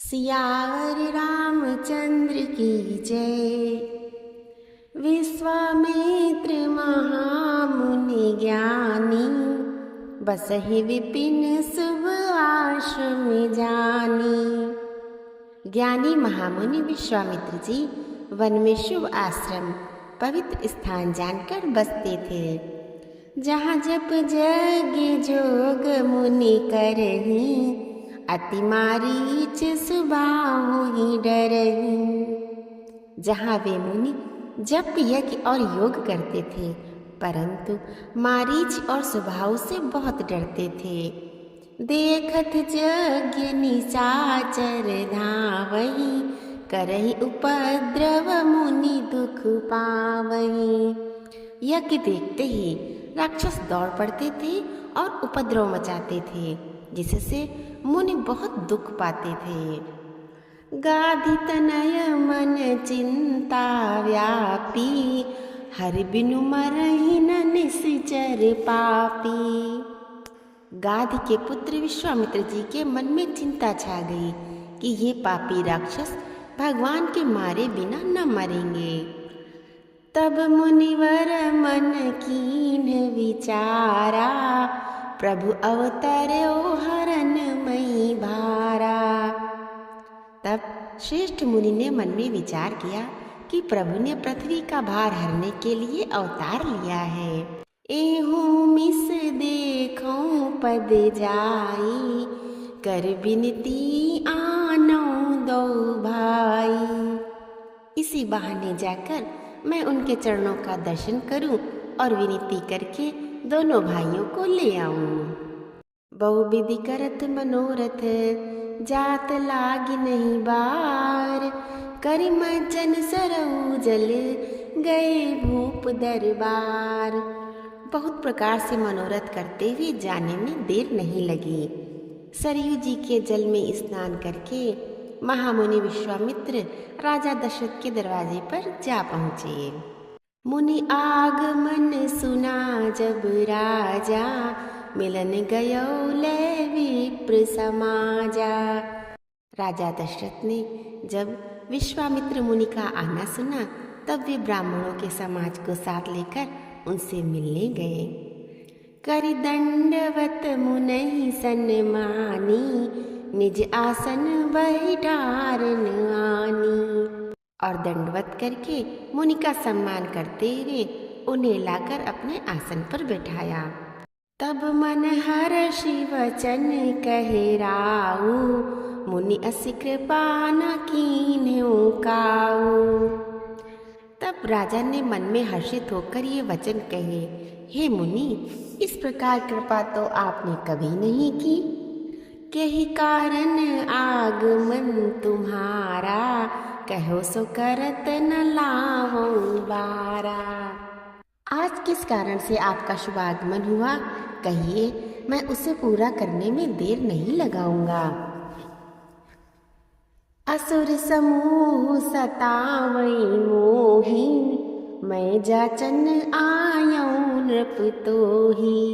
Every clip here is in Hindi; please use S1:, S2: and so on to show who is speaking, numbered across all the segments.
S1: सियावर रामचंद्र की जय। विश्वामित्र महामुनि ज्ञानी, बसहि विपिन शुभ आश्रम जानी। ज्ञानी महामुनि विश्वामित्र जी वन में शुभ आश्रम पवित्र स्थान जानकर बसते थे, जहाँ जप यज्ञ जोग मुनि करहीं, अति मारीच सुबाहु ही डरहीं। जहाँ वे मुनि जप यज्ञ और योग करते थे, परंतु मारीच और सुबाहु से बहुत डरते थे। देखत यज्ञ निशाचर धावहीं, करहि उपद्रव मुनि दुख पावहीं। यज्ञ देखते ही राक्षस दौड़ पड़ते थे और उपद्रव मचाते थे, जिससे मुनि बहुत दुख पाते थे। गाधि तनय मन चिंता व्यापी, हरि बिनु मरहि न निश्चर पापी। गाधि के पुत्र विश्वामित्र जी के मन में चिंता छा गई कि ये पापी राक्षस भगवान के मारे बिना न मरेंगे। तब मुनिवर मन कीन्ह विचारा, प्रभु अवतर्यो हरन मई भारा। तब श्रेष्ठ मुनि ने मन में विचार किया कि प्रभु ने पृथ्वी का भार हरने के लिए अवतार लिया है। एहू मिस देखूं पद जाई, कर बिनती आनो दो भाई। इसी बहाने जाकर मैं उनके चरणों का दर्शन करूं और विनती करके दोनों भाइयों को ले आऊं। बहुविधि करत मनोरथ, जात लागी नहीं बार। करि मज्जन सरऊ जल, गए भूप दरबार। बहुत प्रकार से मनोरथ करते हुए जाने में देर नहीं लगी। सरयू जी के जल में स्नान करके महामुनि विश्वामित्र राजा दशरथ के दरवाजे पर जा पहुँचे। मुनि आगमन सुना जब राजा, मिलन गयो ले विप्र समाजा। राजा दशरथ ने जब विश्वामित्र मुनि का आना सुना, तब वे ब्राह्मणों के समाज को साथ लेकर उनसे मिलने गए। करि दंडवत मुनहि सन्मानी, निज आसन बैठारन आनी। और दंडवत करके मुनि का सम्मान करते हुए उन्हें लाकर अपने आसन पर बैठाया। तब मन हर्षि वचन कहे राऊ, मुनि अस कृपा न कीन्हु काऊ। तब राजा ने मन में हर्षित होकर ये वचन कहे, हे मुनि, इस प्रकार कृपा तो आपने कभी नहीं की। केहि कारण आगमन तुम्हारा, कहो सो करत न लावऊं बारा। आज किस कारण से आपका शुभ आगमन हुआ, कहिए, मैं उसे पूरा करने में देर नहीं लगाऊंगा। असुर समूह सतावई मोही, मैं जाचन आयऊं नृप तोही।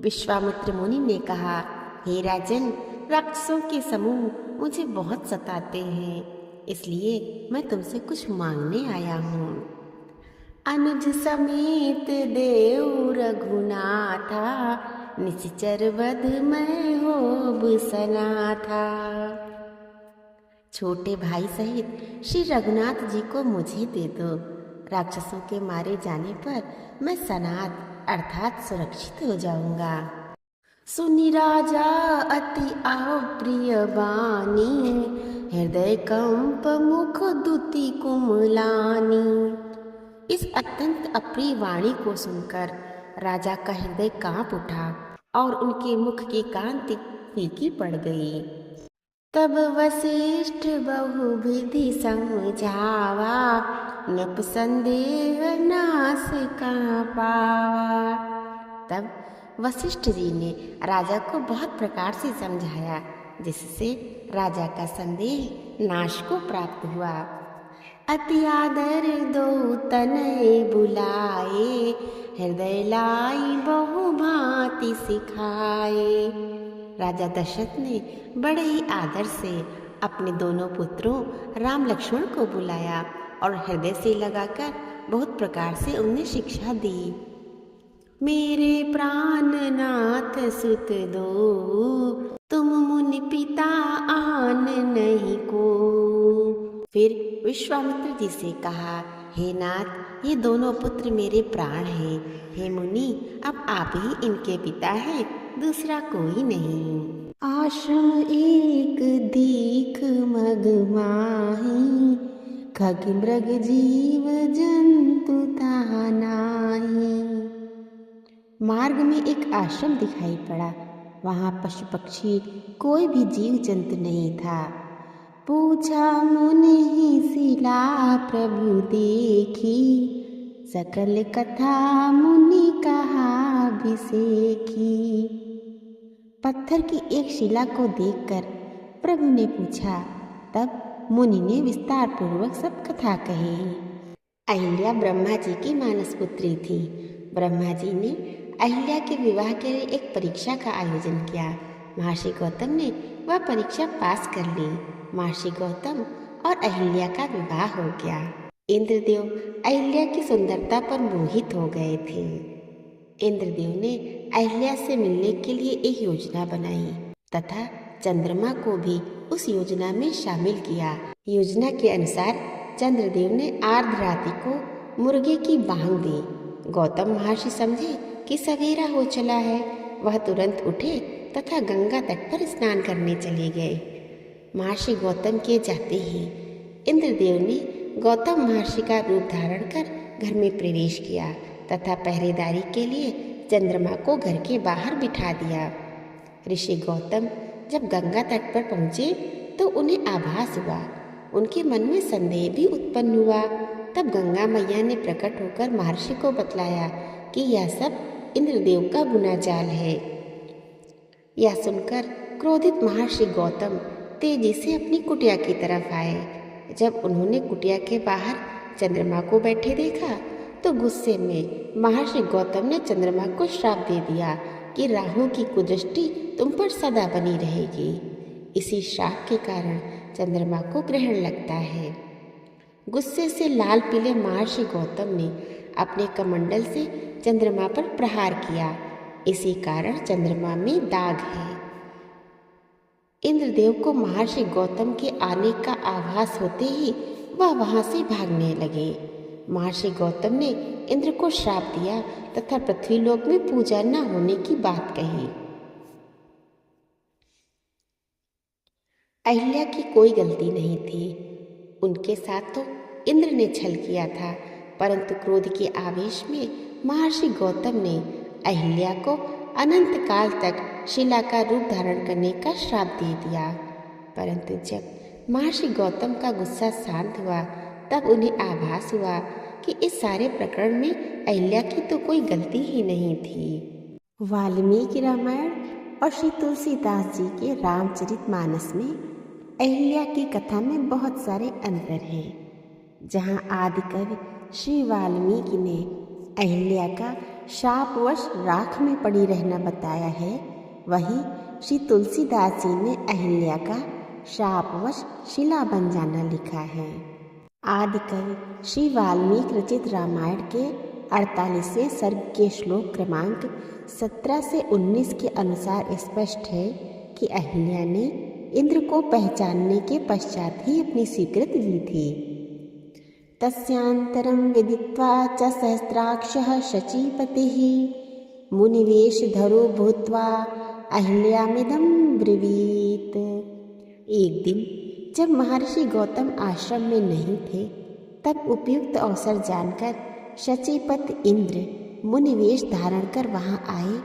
S1: विश्वामित्र मुनि ने कहा, हे राजन, राक्षसों के समूह मुझे बहुत सताते हैं, इसलिए मैं तुमसे कुछ मांगने आया हूँ। अनुज समेत देव रघुनाथा, निश्चर वध मैं होब सनाथा। छोटे भाई सहित श्री रघुनाथ जी को मुझे दे दो। राक्षसों के मारे जाने पर मैं सनात अर्थात सुरक्षित हो जाऊंगा। सुनि राजा अति अप्रिय बानी, हृदय कंप मुख दुति कुमलानी। इस अत्यंत अप्रिय वाणी को सुनकर राजा का हृदय कांप उठा और उनके मुख की कांति फीकी पड़ गई। तब वशिष्ठ बहुविधि समझावा, नृप संदेह नाश कहाँ पावा। तब वशिष्ठ जी ने राजा को बहुत प्रकार से समझाया, जिससे राजा का संदेह नाश को प्राप्त हुआ। अति आदर दो तनय बुलाए, हृदय लाई बहु भांति सिखाए। राजा दशरथ ने बड़े ही आदर से अपने दोनों पुत्रों राम लक्ष्मण को बुलाया और हृदय से लगाकर बहुत प्रकार से उन्हें शिक्षा दी। मेरे प्राणनाथ सुत दो, तुम मुनि पिता आन नहीं को। फिर विश्वामित्र जी से कहा, हे नाथ, ये दोनों पुत्र मेरे प्राण हैं। हे मुनि, अब आप ही इनके पिता हैं, दूसरा कोई नहीं। आश्रम एक दीख मग माही, खग मृग जीव जंतु ताहा नाहि। मार्ग में एक आश्रम दिखाई पड़ा। वहाँ पशु पक्षी कोई भी जीव जंतु नहीं था। पूछा मुनि शिला प्रभु देखी, सकल कथा मुनि कहा अभिषेकी। पत्थर की एक शिला को देखकर प्रभु ने पूछा, तब मुनि ने विस्तार पूर्वक सब कथा कही। अहिल्या ब्रह्मा जी की मानस पुत्री थी। ब्रह्मा जी ने अहिल्या के विवाह के लिए एक परीक्षा का आयोजन किया। महर्षि गौतम ने वह परीक्षा पास कर ली। महर्षि गौतम और अहिल्या का विवाह हो गया। इंद्रदेव अहिल्या की सुंदरता पर मोहित हो गए थे। इंद्रदेव ने अहिल्या से मिलने के लिए एक योजना बनाई तथा चंद्रमा को भी उस योजना में शामिल किया। योजना के अनुसार चंद्रदेव ने आर्धरात्रि को मुर्गे की बांग दी। गौतम महर्षि समझे कि सवेरा हो चला है। वह तुरंत उठे तथा गंगा तट पर स्नान करने चले गए। महर्षि गौतम के जाते ही इंद्रदेव ने गौतम महर्षि का रूप धारण कर घर में प्रवेश किया तथा पहरेदारी के लिए चंद्रमा को घर के बाहर बिठा दिया। ऋषि गौतम जब गंगा तट पर पहुँचे तो उन्हें आभास हुआ। उनके मन में संदेह भी उत्पन्न हुआ। तब गंगा मैया ने प्रकट होकर महर्षि को बतलाया कि यह सब इंद्रदेव का बुना जाल है। यह सुनकर क्रोधित महर्षि गौतम तेजी से अपनी कुटिया की तरफ आए। जब उन्होंने कुटिया के बाहर चंद्रमा को बैठे देखा तो गुस्से में महर्षि गौतम ने चंद्रमा को श्राप दे दिया कि राहु की कुदृष्टि तुम पर सदा बनी रहेगी। इसी श्राप के कारण चंद्रमा को ग्रहण लगता है। गुस्से से लाल पीले महर्षि गौतम ने अपने कमंडल से चंद्रमा पर प्रहार किया। इसी कारण चंद्रमा में दाग है। इंद्रदेव को महर्षि गौतम के आने का आभास होते ही वह वहां से भागने लगे। महर्षि गौतम ने इंद्र को श्राप दिया तथा पृथ्वीलोक में पूजा न होने की बात कही। अहिल्या की कोई गलती नहीं थी। उनके साथ तो इंद्र ने छल किया था, परंतु क्रोध के आवेश में महर्षि गौतम ने अहिल्या को अनंत काल तक शिला का रूप धारण करने का श्राप दे दिया। परंतु जब महर्षि गौतम का गुस्सा शांत हुआ तब उन्हें आभास हुआ कि इस सारे प्रकरण में अहिल्या की तो कोई गलती ही नहीं थी। वाल्मीकि रामायण और श्री तुलसीदास जी के रामचरितमानस में अहिल्या की कथा में बहुत सारे अंतर हैं। जहाँ आदि कवि श्री वाल्मीकि ने अहिल्या का शापवश राख में पड़ी रहना बताया है, वहीं श्री तुलसीदास जी ने अहिल्या का शापवश शिला बन जाना लिखा है। आदि कवि श्री वाल्मीकि रचित रामायण के 48वें सर्ग के श्लोक क्रमांक 17 से 19 के अनुसार स्पष्ट है कि अहिल्या ने इंद्र को पहचानने के पश्चात ही अपनी स्वीकृति दी थी। तस्यांतरं विदित्वा च सहस्राक्षः शचीपतिः मुनिवेशधरो भूत्वा अहिल्यामिदं ब्रवीत। एक दिन जब महर्षि गौतम आश्रम में नहीं थे तब उपयुक्त अवसर जानकर शचीपति इंद्र मुनिवेश धारण कर वहां आए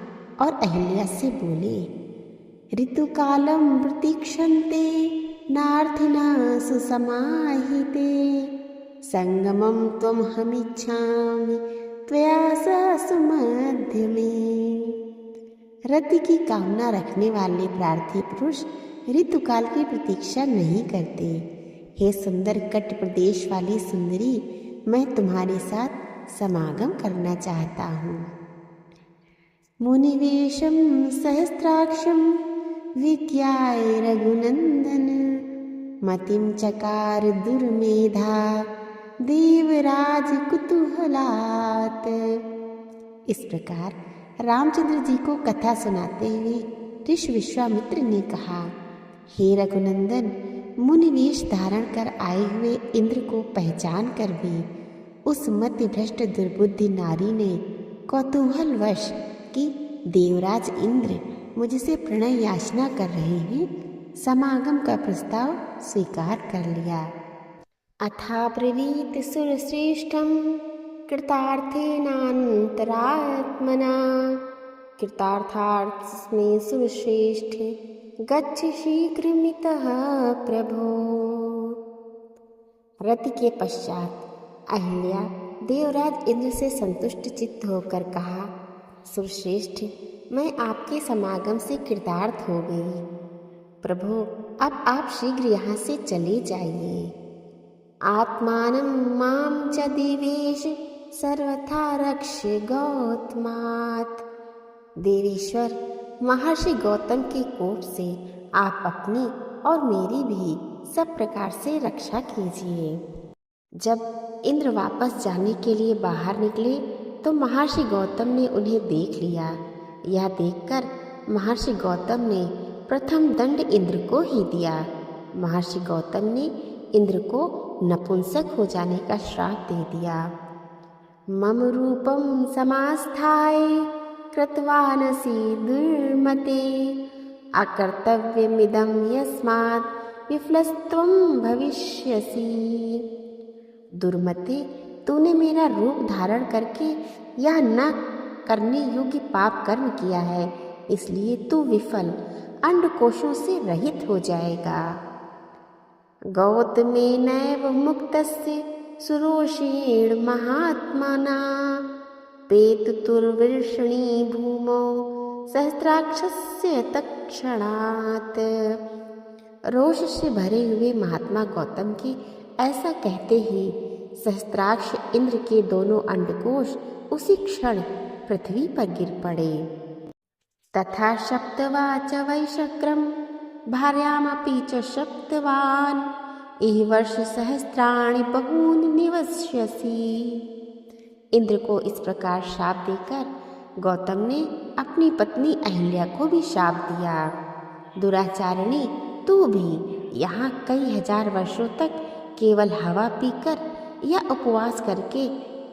S1: और अहिल्या से बोले, ऋतुकालं प्रतीक्षन्ते नार्थिना सुसमाहिते संगमं त्वमहमिच्छामि त्वया सह सुमध्यमे। रति की कामना रखने वाले प्रार्थी पुरुष ऋतुकाल की प्रतीक्षा नहीं करते। हे सुंदर कट प्रदेश वाली सुंदरी, मैं तुम्हारे साथ समागम करना चाहता हूँ। मुनिवेशम सहस्त्राक्षम विज्ञाय रघुनंदन मतिम चकार दुर्मेधा देवराज कुतूहलात। इस प्रकार रामचंद्र जी को कथा सुनाते हुए ऋषि विश्वामित्र ने कहा, हे रघुनंदन, मुनि वेश धारण कर आए हुए इंद्र को पहचान कर भी उस मति भ्रष्ट दुर्बुद्धि नारी ने कौतूहलवश कि देवराज इंद्र मुझसे प्रणय याचना कर रहे हैं, समागम का प्रस्ताव स्वीकार कर लिया। अथा ब्रवीत सुरश्रेष्ठम कृतार्थेनान्तरात्मना, कृतार्थार्थस्मै सुरश्रेष्ठ गच्छ शीघ्रमितः प्रभो। रति के पश्चात अहिल्या देवराज इंद्र से संतुष्ट चित्त होकर कहा, सुरश्रेष्ठ, मैं आपके समागम से कृतार्थ हो गई। प्रभु, अब आप शीघ्र यहाँ से चले जाइए। आत्मानं मां च देवेश सर्वथा रक्ष गौतमात्। देवेश्वर, महर्षि गौतम के कोप से आप अपनी और मेरी भी सब प्रकार से रक्षा कीजिए। जब इंद्र वापस जाने के लिए बाहर निकले तो महर्षि गौतम ने उन्हें देख लिया। यह देखकर महर्षि गौतम ने प्रथम दंड इंद्र को ही दिया। महर्षि गौतम ने इंद्र को नपुंसक हो जाने का श्राप दे दिया। मम रूपम समास्थाय कृतवानसि दुर्मते, अकर्तव्यमिदं यस्मात् विफलस्त्वं भविष्यसि। दुर्मते, तूने मेरा रूप धारण करके यह न करने योग्य पाप कर्म किया है, इसलिए तू विफल अंडकोशों से रहित हो जाएगा। गौतमेनैव मुक्तस्य सुरोषेण महात्मना, पेतुर्वृषणी भूमौ सहस्राक्षस्य तत्क्षणात्। रोष से भरे हुए महात्मा गौतम के ऐसा कहते ही सहस्त्राक्ष इंद्र के दोनों अंडकोश उसी क्षण पृथ्वी पर गिर पड़े। तथा शप्तवाच वै शक्रम भार्यामपि च शप्तवान्, इह वर्ष सहस्राणि बहूनि निवस्यसि। इंद्र को इस प्रकार शाप देकर गौतम ने अपनी पत्नी अहिल्या को भी शाप दिया। दुराचारिणी, तू भी यहाँ कई हजार वर्षों तक केवल हवा पीकर या उपवास करके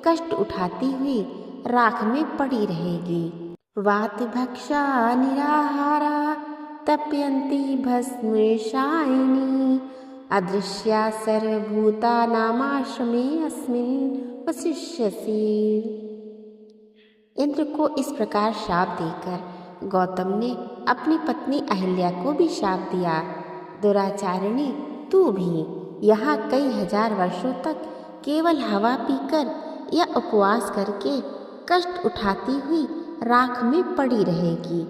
S1: कष्ट उठाती हुई राख में पड़ी रहेगी। वात भक्षा निराहारा तप्यन्ति भस्मशायिनी, अदृश्या सर्वभूतानामाश्रमे अस्मिन् वसिष्यसि। इंद्र को इस प्रकार शाप देकर गौतम ने अपनी पत्नी अहिल्या को भी शाप दिया। दुराचारिणी, तू भी यहाँ कई हजार वर्षों तक केवल हवा पीकर या उपवास करके कष्ट उठाती हुई राख में पड़ी रहेगी।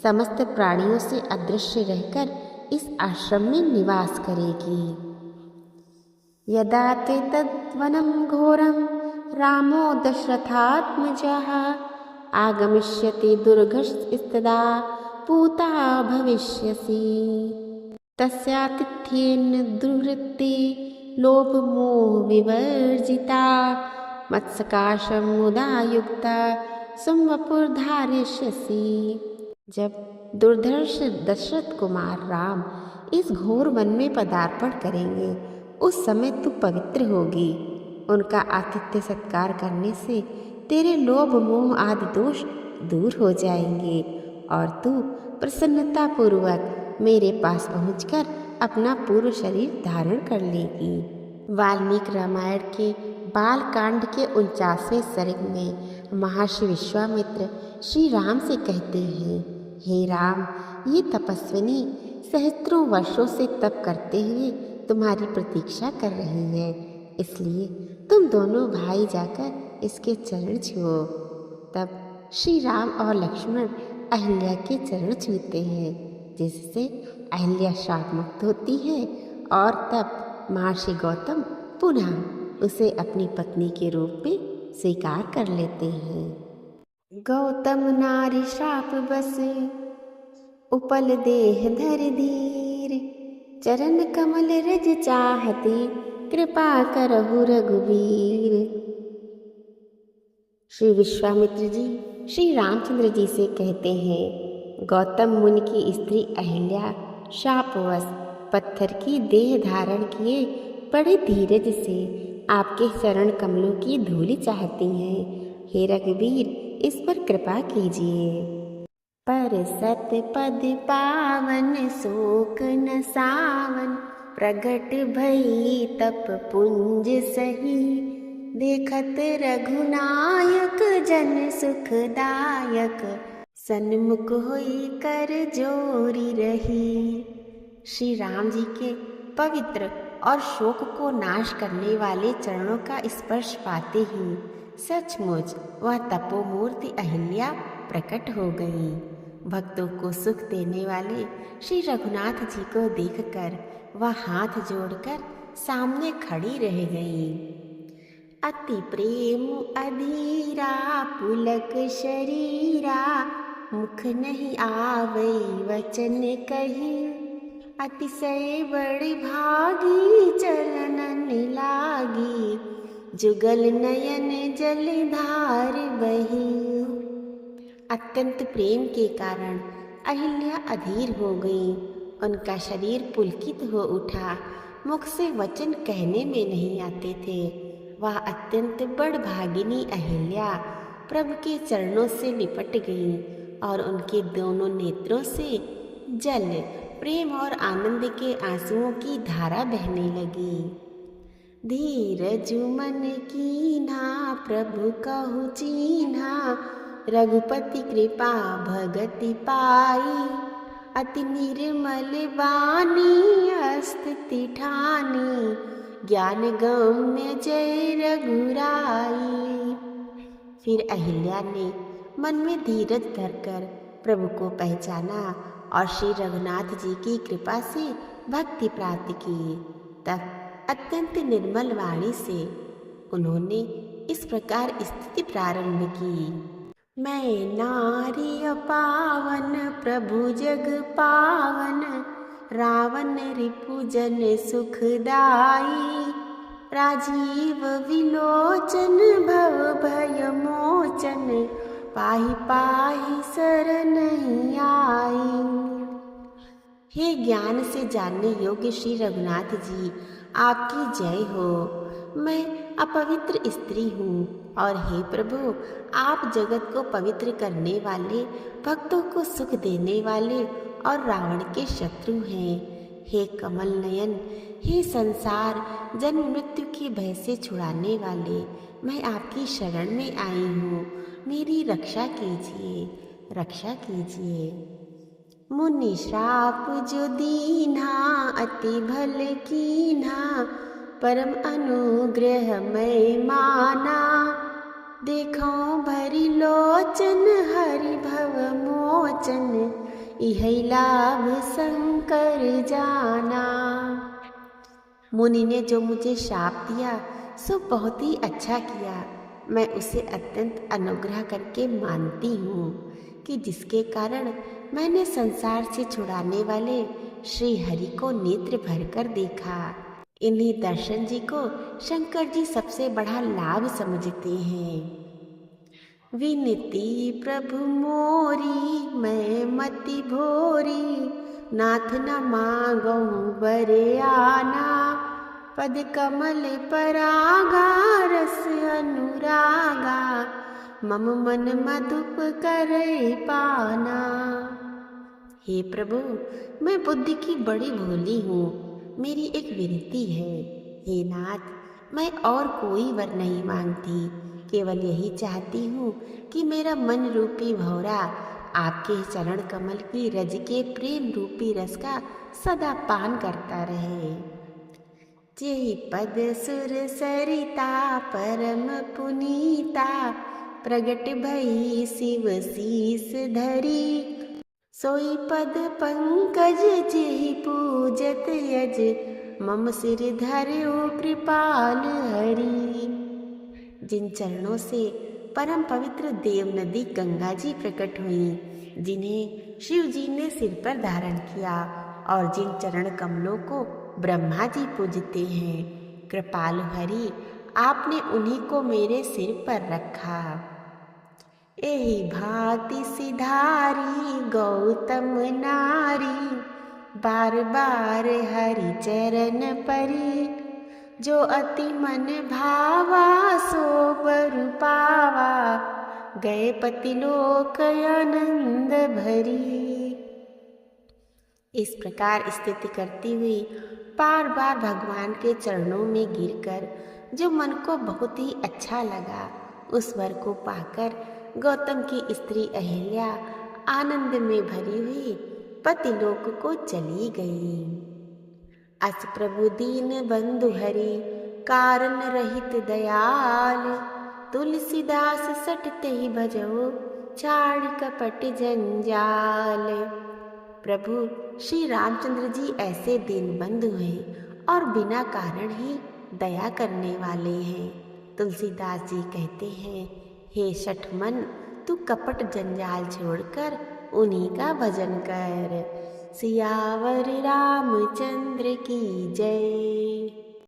S1: समस्त प्राणियों से अदृश्य रहकर इस आश्रम में निवास करेगी। यदा ते तद्वनं घोरं रामो दशरथात्मजः, आगमिष्यति दुर्गस्तदा पूता भविष्यसि। तस्यातिथ्येन दुर्वृत्ते लोभमोह विवर्जिता, मत्सकाशं मुदा युक्ता संवपुर धारिष्यसि। जब दुर्धर्ष दशरथ कुमार राम इस घोर वन में पदार्पण करेंगे, उस समय तू पवित्र होगी। उनका आतिथ्य सत्कार करने से तेरे लोभ मोह आदि दोष दूर हो जाएंगे और तू प्रसन्नता पूर्वक मेरे पास पहुंचकर अपना पूर्व शरीर धारण कर लेगी। वाल्मीकि रामायण के बाल कांड के 49वें सर्ग में महर्षि विश्वामित्र श्री राम से कहते हैं, हे राम, ये तपस्विनी सहस्त्रों वर्षों से तप करते हुए तुम्हारी प्रतीक्षा कर रही है, इसलिए तुम दोनों भाई जाकर इसके चरण छुओ। तब श्री राम और लक्ष्मण अहिल्या के चरण छूते हैं, जिससे अहिल्या शाप मुक्त होती है और तब महर्षि गौतम पुनः उसे अपनी पत्नी के रूप में स्वीकार कर लेते हैं। गौतम नारी शाप बस उपल देह धर धीर, चरण कमल रज चाहते, कृपा करहु रघुवीर। श्री विश्वामित्र जी श्री रामचंद्र जी से कहते हैं, गौतम मुनि की स्त्री अहिल्या शापवश पत्थर की देह धारण किए बड़े धीरज से आपके चरण कमलों की धूलि चाहती हैं। हे रघुवीर, इस पर कृपा कीजिए। पर सत पद पावन शोक न सावन, प्रगट भई तप पुंज सही। देखत रघुनायक जन सुखदायक, सन्मुख होई कर जोरी रही। श्री राम जी के पवित्र और शोक को नाश करने वाले चरणों का स्पर्श पाते ही सचमुच वह तपोमूर्ति अहिल्या प्रकट हो गई। भक्तों को सुख देने वाले श्री रघुनाथ जी को देखकर वह हाथ जोड़कर सामने खड़ी रह गई। अति प्रेम अधीरा पुलक शरीरा, मुख नहीं आवई वचन कही। अतिशय बड़ी भागी चरणन लागी, जुगल नयन जलधार बही। अत्यंत प्रेम के कारण अहिल्या अधीर हो गई। उनका शरीर पुलकित हो उठा, मुख से वचन कहने में नहीं आते थे। वह अत्यंत बड़भागिनी अहिल्या प्रभु के चरणों से लिपट गई और उनके दोनों नेत्रों से जल, प्रेम और आनंद के आंसुओं की धारा बहने लगी। धीरज मन कीन्हा प्रभु कहु चीन्हा, रघुपति कृपा भगति पाई। अति निर्मल वाणी स्तुति ठानी, ज्ञान गम्य जय रघुराई। फिर अहिल्या ने मन में धीरज धरकर प्रभु को पहचाना और श्री रघुनाथ जी की कृपा से भक्ति प्राप्त की। तब अत्यंत निर्मल वाणी से उन्होंने इस प्रकार स्तुति प्रारंभ की। मैं नारी पावन प्रभु जग पावन, रावण रिपुजन सुखदाई। राजीव विलोचन भव भय मोचन, पाहि पाहि शरण आई। हे ज्ञान से जानने योग्य श्री रघुनाथ जी, आपकी जय हो। मैं अपवित्र स्त्री हूँ और हे प्रभु, आप जगत को पवित्र करने वाले, भक्तों को सुख देने वाले और रावण के शत्रु हैं। हे कमल नयन, हे संसार जन्म मृत्यु के भय से छुड़ाने वाले, मैं आपकी शरण में आई हूँ। मेरी रक्षा कीजिए, रक्षा कीजिए। मुनि श्राप जो दीन्हा, अति भल कीन्हा। परम अनुग्रह मैं माना, देखो भरी लोचन हरि भव मोचन। इहै लाभ शंकर जाना। मुनि ने जो मुझे शाप दिया सो बहुत ही अच्छा किया। मैं उसे अत्यंत अनुग्रह करके मानती हूँ कि जिसके कारण मैंने संसार से छुड़ाने वाले श्री हरि को नेत्र भरकर देखा। इन्हीं दर्शन जी को शंकर जी सबसे बड़ा लाभ समझते हैं। विनती प्रभु मोरी मैं मति भोरी, नाथ न मांगहु बर आना। पद कमल परागा रस अनुरागा, मम मन मधुप करे पाना। हे प्रभु, मैं बुद्धि की बड़ी भोली हूँ। मेरी एक विनती है, हे नाथ, मैं और कोई वर नहीं मांगती, केवल यही चाहती हूँ कि मेरा मन रूपी भौरा आपके चरण कमल की रज के प्रेम रूपी रस का सदा पान करता रहे। जेहि पद सुर सरिता परम पुनीता, प्रगट भई शिव शीस धरी। सोई पद पंकज जेहि पूजत यज, मम सिर धर्यो कृपाल हरि। जिन चरणों से परम पवित्र देव नदी गंगा जी प्रकट हुई, जिन्हें शिव जी ने सिर पर धारण किया, और जिन चरण कमलों को ब्रह्मा जी पूजते हैं, कृपालु हरि आपने उन्हीं को मेरे सिर पर रखा। एही भांति सिधारी गौतम नारी, बार बार हरि चरण परी, जो अति मन भावा सो बर पावा, गए पतिलोक आनंद भरी। इस प्रकार स्तुति करती हुई बार बार भगवान के चरणों में गिरकर जो मन को बहुत ही अच्छा लगा, उस वर को पाकर गौतम की स्त्री अहिल्या आनंद में भरी हुई पतिलोक को चली गई। अस प्रभु दीन बंधु हरि, कारण रहित दयाल, तुलसीदास सटते ही भजो, छाड़ कपट जंजाल। प्रभु श्री रामचंद्र जी ऐसे दीनबंधु हैं और बिना कारण ही दया करने वाले हैं। तुलसीदास जी कहते हैं, हे शठमन, तू कपट जंजाल छोड़कर उन्हीं का भजन कर। सियावर रामचंद्र की जय।